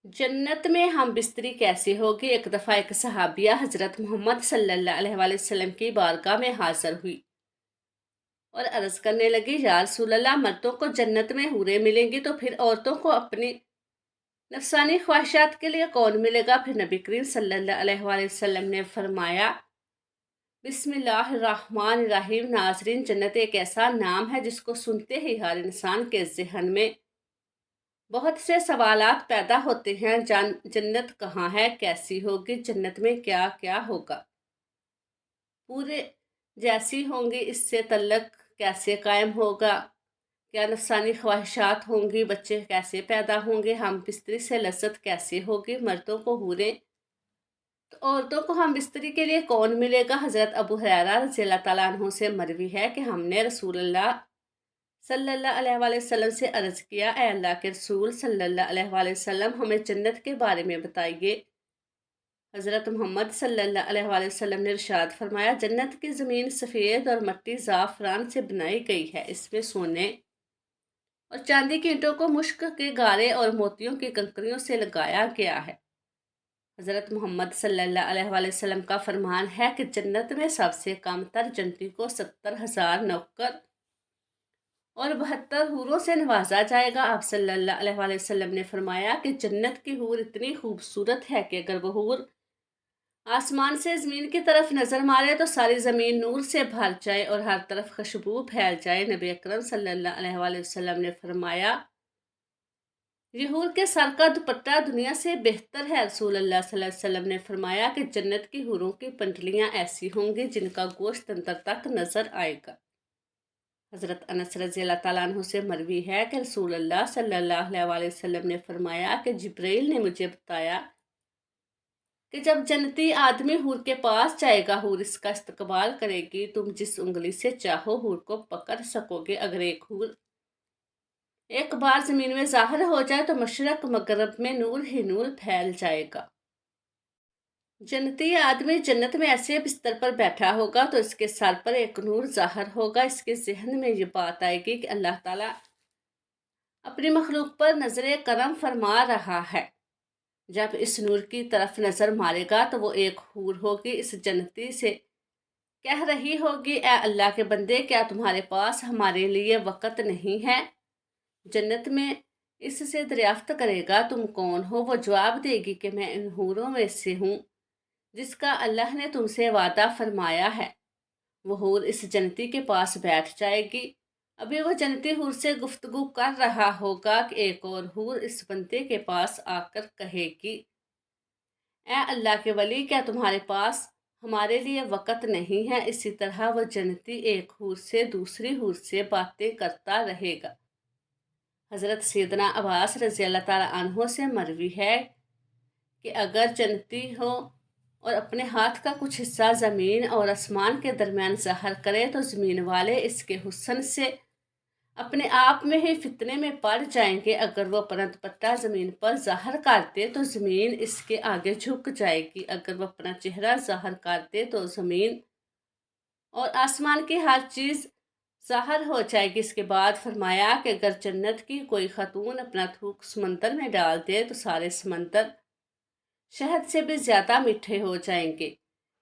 जन्नत में हम बिस्तरी कैसे होगी। एक दफ़ा एक सहाबिया हज़रत मोहम्मद सल्लल्लाहु अलैहि वसल्लम की बारगाह में हाजिर हुई और अर्ज़ करने लगी, या रसूल अल्लाह, मर्दों को जन्नत में हूरें मिलेंगी तो फिर औरतों को अपनी नफसानी ख्वाहिशात के लिए कौन मिलेगा। फिर नबी करीम सल्लल्लाहु अलैहि वसल्लम ने फरमाया, बिस्मिल्लाहिर्रहमानिर्रहीम। नाज़रीन, जन्नत एक ऐसा नाम है जिसको सुनते ही हर इंसान के जहन में बहुत से सवालात पैदा होते हैं। जन्नत कहाँ है, कैसी होगी, जन्नत में क्या क्या होगा, पूरे जैसी होंगी, इससे तल्लक कैसे कायम होगा, क्या नफसानी ख्वाहिशात होंगी, बच्चे कैसे पैदा होंगे, हम बिस्तरी से लज्जत कैसे होगी, मर्दों को हूरें तो औरतों को हम बिस्तरी के लिए कौन मिलेगा। हज़रत अबू हुरैरा रज़ियल्लाहु तआला अन्हु से मरवी है कि हमने रसूलुल्लाह सल्लल्लाहु अलैहि वसल्लम से अर्ज़ किया, ए अल्लाह के रसूल सल्लल्लाहु अलैहि वसल्लम, हमें जन्नत के बारे में बताइए। हज़रत मोहम्मद सल्लल्लाहु अलैहि वसल्लम ने इरशाद फरमाया, जन्नत की ज़मीन सफ़ेद और मट्टी ज़ाफ़रान से बनाई गई है। इसमें सोने और चांदी की ईंटों को मुश्क के गारे और मोतियों की कंकरियों से लगाया गया है। हज़रत मोहम्मद सल्लल्लाहु अलैहि वसल्लम का फरमान है कि जन्नत में सबसे कम तर जन्नती को 70,000 नौकर और 72 हूरों से नवाजा जाएगा। आप सल्लल्लाहु अलैहि वसल्लम ने फरमाया कि जन्नत की हूर इतनी खूबसूरत है कि अगर वह हूर आसमान से ज़मीन की तरफ नज़र मारे तो सारी ज़मीन नूर से भर जाए और हर तरफ खुशबू फैल जाए। नबी अकरम सल्लल्लाहु अलैहि वसल्लम ने फरमाया, ये हूर के सर का दुपट्टा दुनिया से बेहतर है। रसूल अल्लाह सल्लल्लाहु अलैहि वसल्लम ने फरमाया कि जन्नत की हूरों की पंडलियाँ ऐसी होंगी जिनका गोश्त अंदर तक नजर आएगा। हज़रत अनस रज़ियल्लाहु तआला अन्हु से मरवी है कि रसूल अल्लाह सल्लल्लाहु अलैहि वसल्लम ने फरमाया कि जिब्रील ने मुझे बताया कि जब जन्नती आदमी हूर के पास जाएगा, हूर इसका इस्तकबाल करेगी। तुम जिस उंगली से चाहो हूर को पकड़ सकोगे। अगर एक हूर एक बार जमीन में ज़ाहिर हो जाए तो मशरक मगरब में नूर ही नूर फैल जाएगा। जन्नती आदमी जन्नत में ऐसे बिस्तर पर बैठा होगा तो इसके सर पर एक नूर ज़ाहिर होगा। इसके जहन में ये बात आएगी कि अल्लाह ताला अपनी मखलूक पर नजर करम फरमा रहा है। जब इस नूर की तरफ नजर मारेगा तो वो एक हूर होगी, इस जन्नती से कह रही होगी, ए अल्लाह के बंदे, क्या तुम्हारे पास हमारे लिए वक़्त नहीं है। जन्नत में इससे दरियाफ्त करेगा, तुम कौन हो। वो जवाब देगी कि मैं इन हूरों में से हूँ जिसका अल्लाह ने तुमसे वादा फरमाया है। वो हूर इस जन्नती के पास बैठ जाएगी। अभी वो जन्नती हूर से गुफ्तगू कर रहा होगा कि एक और हूर इस बंदे के पास आकर कहेगी, ए अल्लाह के वली, क्या तुम्हारे पास हमारे लिए वक़्त नहीं है। इसी तरह वह जन्नती एक हूर से दूसरी हूर से बातें करता रहेगा। हज़रत सैयदना अब्बास रज़ियल्लाहु ताला अन्हो से मरवी है कि अगर जन्नती हो और अपने हाथ का कुछ हिस्सा ज़मीन और आसमान के दरमियान ज़ाहिर करे तो ज़मीन वाले इसके हुस्न से अपने आप में ही फितने में पड़ जाएंगे। अगर वो अपना दुपट्टा ज़मीन पर ज़ाहिर कर दे तो ज़मीन इसके आगे झुक जाएगी। अगर वो अपना चेहरा ज़ाहिर कर दे तो ज़मीन और आसमान की हर चीज़ ज़ाहिर हो जाएगी। इसके बाद फरमाया कि अगर जन्नत की कोई खातून अपना थूक समंदर में डाल दे तो सारे समंदर शहद से भी ज़्यादा मीठे हो जाएंगे।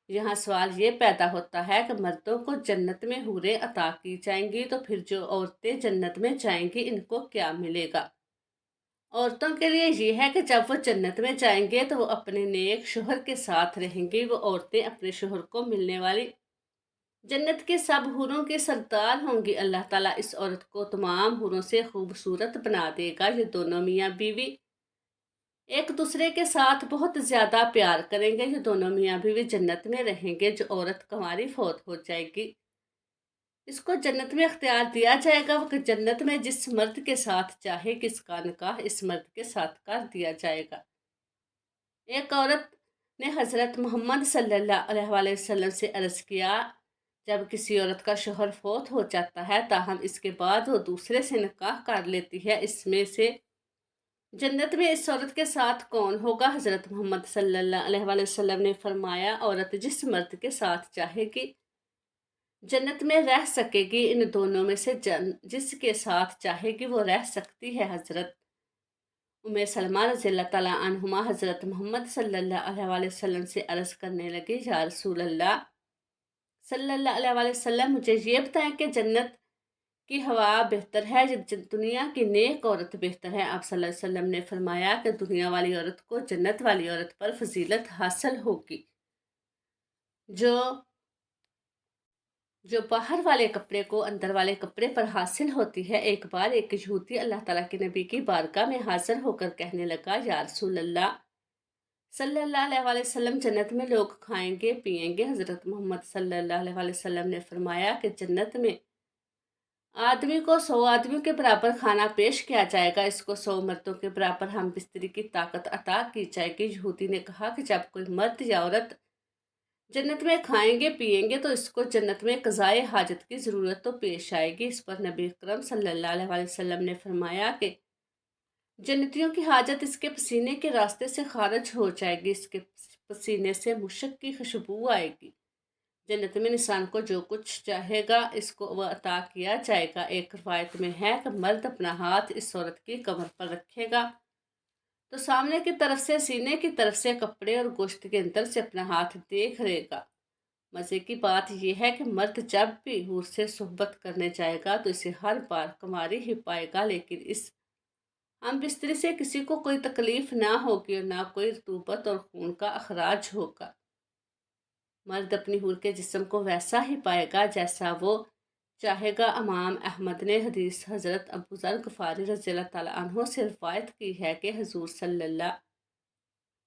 यहाँ सवाल ये पैदा होता है कि मर्दों को जन्नत में हूरें अता की जाएंगी तो फिर जो औरतें जन्नत में जाएंगी इनको क्या मिलेगा। औरतों के लिए ये है कि जब वो जन्नत में जाएंगे तो वो अपने नेक शोहर के साथ रहेंगी। वो औरतें अपने शोहर को मिलने वाली जन्नत के सब हूरों के सरदार होंगी। अल्लाह ताला इस औरत को तमाम हूरों से खूबसूरत बना देगा। ये दोनों मियाँ बीवी एक दूसरे के साथ बहुत ज़्यादा प्यार करेंगे। ये दोनों मियाँ बीवी जन्नत में रहेंगे। जो औरत कंवारी फौत हो जाएगी इसको जन्नत में अख्तियार दिया जाएगा। वो जन्नत में जिस मर्द के साथ चाहे किसका निकाह इस मर्द के साथ कर दिया जाएगा। एक औरत ने हज़रत मोहम्मद सल्लल्लाहु अलैहि वसल्लम से अर्ज़ किया, जब किसी औरत का शोहर फौत हो जाता है ताहम इसके बाद वो दूसरे से निकाह कर लेती है, इसमें से जन्नत में इस औरत के साथ कौन होगा। हज़रत मोहम्मद सल्लल्लाहु अलैहि वसल्लम ने फरमाया, औरत जिस मर्द के साथ चाहेगी जन्नत में रह सकेगी। इन दोनों में से जिसके साथ चाहेगी वो रह सकती है। हज़रत सलमा रज़ी अल्लाह ताला अन्हुमा हज़रत मोहम्मद सल्लल्लाहु अलैहि वसल्लम से अर्ज़ करने लगी, या रसूल अल्लाह सल्लल्लाहु अलैहि वसल्लम, मुझे ये बताएं कि जन्नत की हवा बेहतर है या दुनिया की नेक औरत बेहतर है। आप सल्लल्लाहु अलैहि वसल्लम ने फरमाया कि दुनिया वाली औरत को जन्नत वाली औरत पर फजीलत हासिल होगी। जो जो बाहर वाले कपड़े को अंदर वाले कपड़े पर हासिल होती है। एक बार एक यहूदी अल्लाह ताला के नबी की बारगाह में हाजिर होकर कहने लगा, या रसूल अल्लाह सल्लल्लाहु अलैहि वसल्लम, जन्नत में लोग खाएंगे पिएंगे। हज़रत मोहम्मद सल्लल्लाहु अलैहि वसल्लम ने फरमाया कि जन्नत में आदमी को 100 आदमियों के बराबर खाना पेश किया जाएगा, इसको 100 मर्दों के बराबर हम बिस्तरी की ताकत अता की जाएगी। यहूदी ने कहा कि जब कोई मर्द या औरत जन्नत में खाएंगे पिएंगे तो इसको जन्नत में क़ज़ाए हाजत की ज़रूरत तो पेश आएगी। इस पर नबी अकरम सल्लल्लाहु अलैहि वसल्लम ने फरमाया कि जन्नतियों की हाजत इसके पसीने के रास्ते से खारिज हो जाएगी, इसके पसीने से मुशक की खुशबू आएगी। जन्नत में इंसान को जो कुछ चाहेगा इसको वह अता किया जाएगा। एक रवायत में है कि मर्द अपना हाथ इस औरत की कमर पर रखेगा तो सामने की तरफ से, सीने की तरफ से कपड़े और गोश्त के अंदर से अपना हाथ देख लेगा। मज़े की बात यह है कि मर्द जब भी हूर से सोहबत करने जाएगा तो इसे हर बार कुंवारी ही पाएगा, लेकिन इस हम बिस्तरी से किसी को कोई तकलीफ ना होगी और ना कोई रतूबत और खून का अखराज होगा। मर्द अपनी हूर के जिस्म को वैसा ही पाएगा जैसा वो चाहेगा। इमाम अहमद ने हदीस हज़रत अबू ज़र गफ़ारी रज़ियल्लाहु ताला अन्हु से रवायत की है कि हुज़ूर सल्लल्लाहु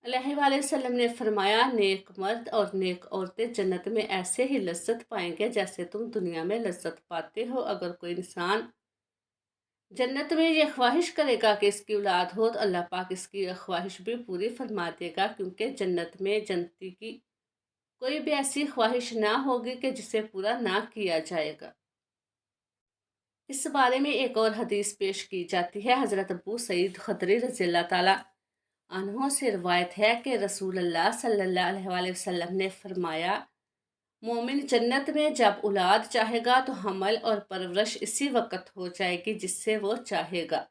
अलैहि वसल्लम ने फरमाया, नेक मर्द और नेक औरतें जन्नत में ऐसे ही लज्जत पाएंगे जैसे तुम दुनिया में लज्जत पाते हो। अगर कोई इंसान जन्नत में ये ख्वाहिश करेगा कि इसकी औलाद हो तो अल्लाह पाक इसकी ख्वाहिश भी पूरी फरमा देगा, क्योंकि जन्नत में जन्नती की कोई भी ऐसी ख्वाहिश ना होगी कि जिसे पूरा ना किया जाएगा। इस बारे में एक और हदीस पेश की जाती है। हज़रत अबू सईद खदरी रज़ियल्लाहु ताला अन्हो से रवायत है कि रसूल अल्लाह सल्लल्लाहु अलैहि वसल्लम ने फरमाया, मोमिन जन्नत में जब औलाद चाहेगा तो हमल और परवरिश इसी वक्त हो जाएगी जिससे वो चाहेगा।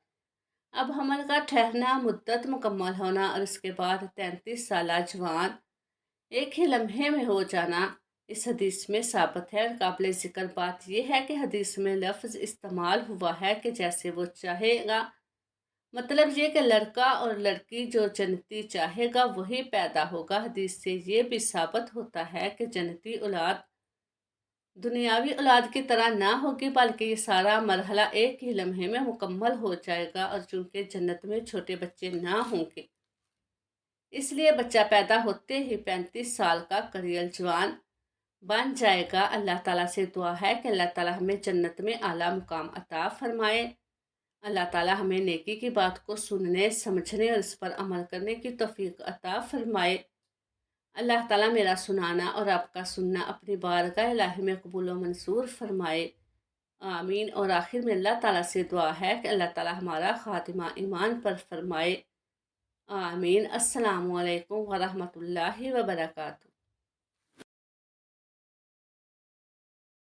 अब हमल का ठहरना, मुद्दत मुकम्मल होना और इसके बाद 33 साल जवान एक ही लम्हे में हो जाना इस हदीस में साबित है। और काबिल ज़िक्र बात यह है कि हदीस में लफ्ज़ इस्तेमाल हुआ है कि जैसे वो चाहेगा, मतलब ये कि लड़का और लड़की जो जन्नती चाहेगा वही पैदा होगा। हदीस से ये भी साबित होता है कि जन्नती औलाद दुनियावी औलाद की तरह ना होगी, बल्कि ये सारा मरहला एक ही लम्हे में मुकम्मल हो जाएगा। और चूँकि जन्नत में छोटे बच्चे ना होंगे, इसलिए बच्चा पैदा होते ही 35 साल का करील जवान बन जाएगा। अल्लाह ताला से दुआ है कि अल्लाह ताला हमें जन्नत में आला मुकाम अता फरमाए। अल्लाह ताला हमें नेकी की बात को सुनने, समझने और इस पर अमल करने की तौफीक अता फरमाए। अल्लाह ताला मेरा सुनाना और आपका सुनना अपनी बारगाह इलाही में कबूल व मंसूर फरमाए। आमीन। और आखिर में अल्लाह ताला से दुआ है कि अल्लाह ताला हमारा खातिमा ईमान पर फरमाए। आमीन। अस्सलामु अलैकुम व रहमतुल्लाहि व बरकातुहू।